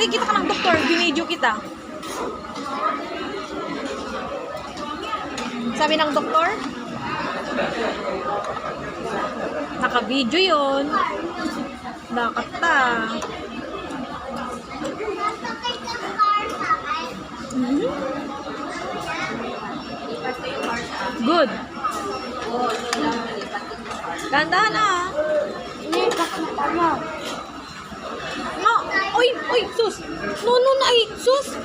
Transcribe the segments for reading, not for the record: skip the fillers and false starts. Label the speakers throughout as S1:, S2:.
S1: nakikita ka ng doktor, binidyo kita. Sabi ng doktor, naka-video yun. Nakata. Good. Ganda na. No, oy, sus. No, ay, sus.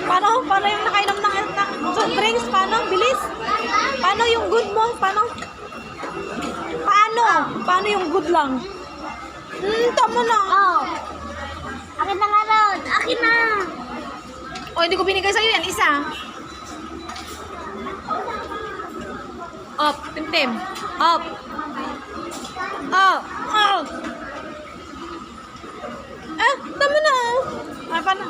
S1: Paano yung nakainom ng soft drinks? Paano? Bilis. Paano yung good mo? Paano yung good lang? Tama na.
S2: Oh. Akin na nga ron. Akin na.
S1: O, hindi ko binigay sa'yo yan. Isa. Up. Tim. Up. Up. Up. Tama na. Paano?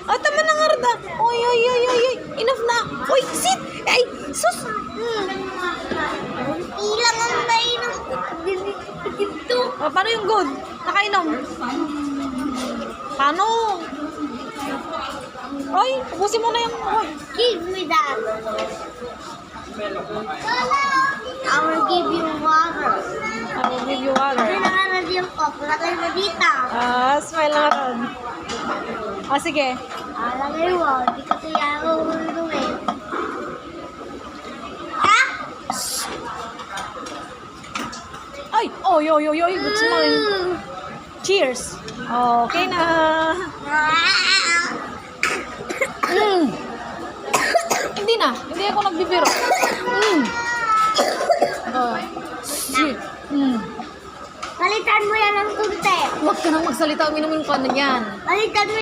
S1: Tama na nga rin. Oy. Enough na. Oy, sit. Ay, sus.
S2: Ilang ang nainom dito.
S1: Paano yung good? Nakainom. Paano? Oy, ubusin mo na yung... Oy.
S2: Give me that. I will give you water.
S1: I will give you water.
S2: Pinangarad yung cup. Lagay mo dito.
S1: Smile na rin. Sige.
S2: Lagay mo. Di ka kaya uuluin.
S1: Ay! Oy! Good smile. Cheers! Okay na. Hindi ako nagbibiro. Shit.
S2: Palitan mo yan ng kunti.
S1: Huwag ka nang magsalita. Uminom yung kanan yan.
S2: Palitan mo